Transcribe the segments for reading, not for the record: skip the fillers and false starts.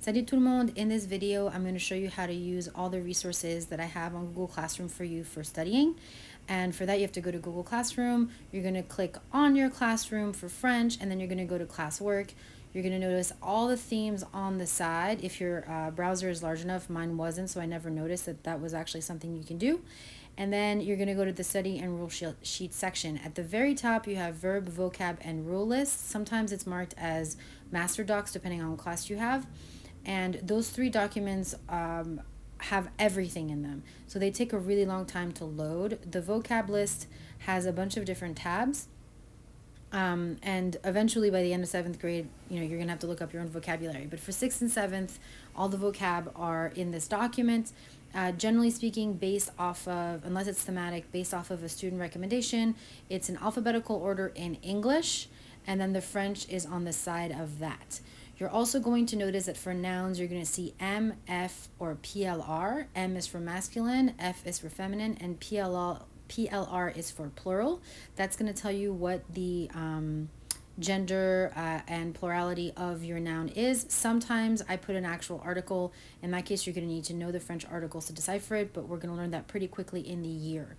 Salut tout le monde! In this video, I'm going to show you how to use all the resources that I have on Google Classroom for you for studying. And for that, you have to go to Google Classroom. You're going to click on your classroom for French, and then you're going to go to classwork. You're going to notice all the themes on the side. If your browser is large enough, mine wasn't, so I never noticed that that was actually something you can do. And then you're going to go to the study and rule sheet section. At the very top, you have verb, vocab, and rule lists. Sometimes it's marked as master docs, depending on what class you have. And those three documents have everything in them. So they take a really long time to load. The vocab list has a bunch of different tabs. And eventually by the end of 7th grade, you're going to have to look up your own vocabulary. But for 6th and 7th, all the vocab are in this document. Generally speaking, based off of, unless it's thematic, based off of a student recommendation, it's in alphabetical order in English, and then the French is on the side of that. You're also going to notice that for nouns, you're going to see M, F, or PLR. M is for masculine, F is for feminine, and PLR is for plural. That's going to tell you what the gender and plurality of your noun is. Sometimes I put an actual article. In that case, you're going to need to know the French articles to decipher it, but we're going to learn that pretty quickly in the year.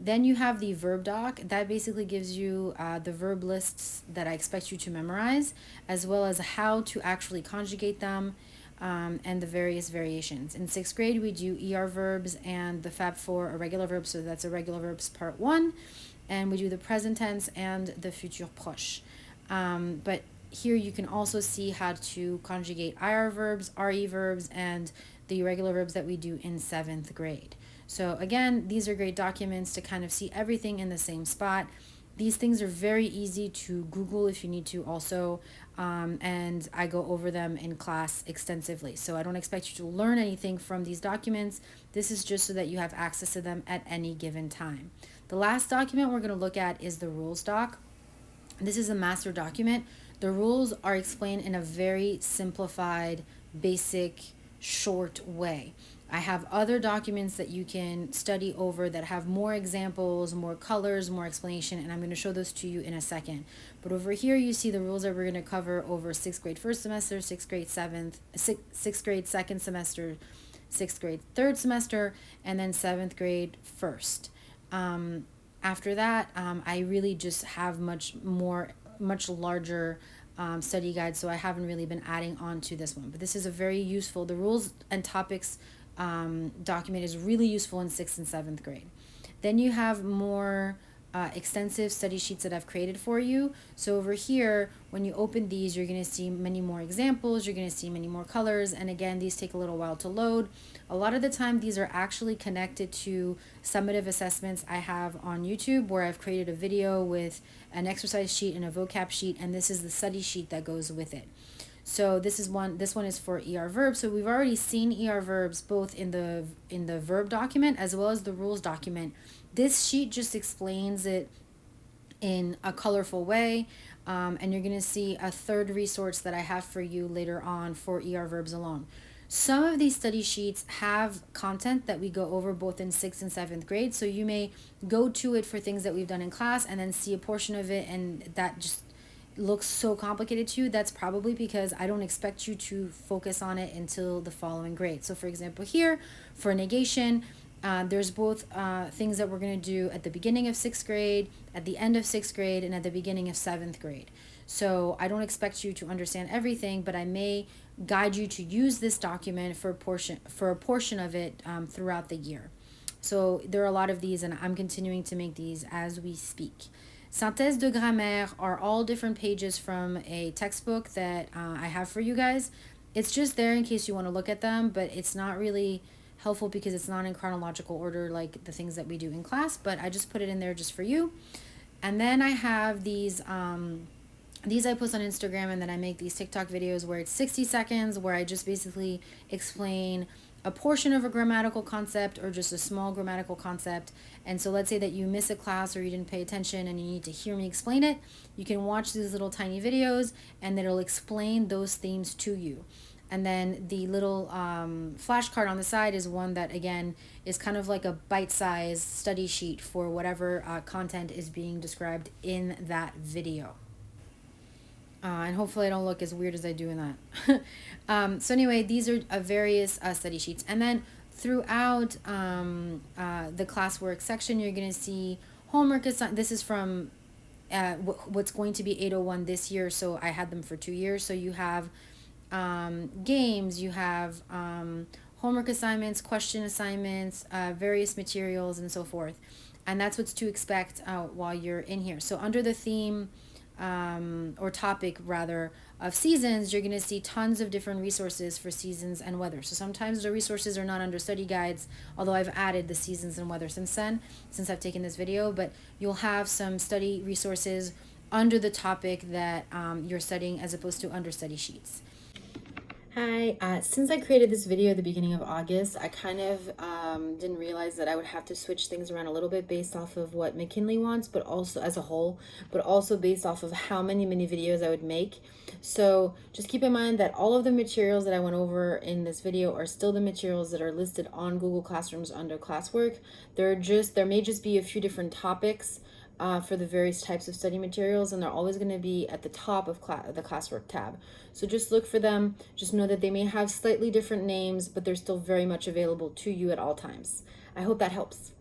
Then you have the Verb Doc. That basically gives you the verb lists that I expect you to memorize, as well as how to actually conjugate them and the various variations. In 6th grade, we do ER verbs and the Fab Four irregular verbs, so that's irregular verbs part 1, and we do the present tense and the futur proche. But here you can also see how to conjugate IR verbs, RE verbs, and the irregular verbs that we do in 7th grade. So again, these are great documents to kind of see everything in the same spot. These things are very easy to Google if you need to also, and I go over them in class extensively. So I don't expect you to learn anything from these documents. This is just so that you have access to them at any given time. The last document we're going to look at is the rules doc. This is a master document. The rules are explained in a very simplified, basic, short way. I have other documents that you can study over that have more examples, more colors, more explanation, and I'm going to show those to you in a second. But over here you see the rules that we're going to cover over 6th grade first semester, 6th grade 6th grade second semester, 6th grade third semester, and then 7th grade first. After that, I really just have much larger study guide, so I haven't really been adding on to this one. But this is a very useful, the rules and topics document is really useful in 6th and 7th grade. Then you have more extensive study sheets that I've created for you. So over here, when you open these, you're going to see many more examples, you're going to see many more colors, and again, these take a little while to load. A lot of the time, these are actually connected to summative assessments I have on YouTube, where I've created a video with an exercise sheet and a vocab sheet, and this is the study sheet that goes with it. So this one is for ER verbs. So we've already seen ER verbs both in the verb document as well as the rules document. This sheet just explains it in a colorful way, and you're going to see a third resource that I have for you later on for ER verbs alone. Some of these study sheets have content that we go over both in 6th and 7th grade, so you may go to it for things that we've done in class and then see a portion of it, and that just looks so complicated to you. That's probably because I don't expect you to focus on it until the following grade. So for example, here for negation, there's both things that we're going to do at the beginning of 6th grade, at the end of 6th grade, and at the beginning of 7th grade. So I don't expect you to understand everything, but I may guide you to use this document for a portion of it throughout the year. So there are a lot of these, and I'm continuing to make these as we speak. Synthèse de grammaire are all different pages from a textbook that I have for you guys. It's just there in case you want to look at them, but it's not really helpful because it's not in chronological order like the things that we do in class, but I just put it in there just for you. And then I have these I post on Instagram, and then I make these TikTok videos where it's 60 seconds where I just basically explain a portion of a grammatical concept or just a small grammatical concept. And so let's say that you miss a class or you didn't pay attention and you need to hear me explain it. You can watch these little tiny videos and it'll explain those themes to you. And then the little flashcard on the side is one that, again, is kind of like a bite-sized study sheet for whatever content is being described in that video. And hopefully I don't look as weird as I do in that. So anyway, these are various study sheets. And then throughout the classwork section, you're going to see homework assignment. This is from what's going to be 801 this year, so I had them for 2 years. So you have games, you have homework assignments, question assignments, various materials, and so forth. And that's what's to expect while you're in here. So under the theme or topic rather of seasons, you're going to see tons of different resources for seasons and weather. So sometimes the resources are not under study guides, although I've added the seasons and weather since I've taken this video, but you'll have some study resources under the topic that you're studying as opposed to under study sheets. Hi, since I created this video at the beginning of August, I kind of didn't realize that I would have to switch things around a little bit based off of what McKinley wants, but also as a whole, but also based off of how many videos I would make. So just keep in mind that all of the materials that I went over in this video are still the materials that are listed on Google Classrooms under classwork. There may just be a few different topics for the various types of study materials, and they're always going to be at the top of the classwork tab. So just look for them. Just know that they may have slightly different names, but they're still very much available to you at all times. I hope that helps.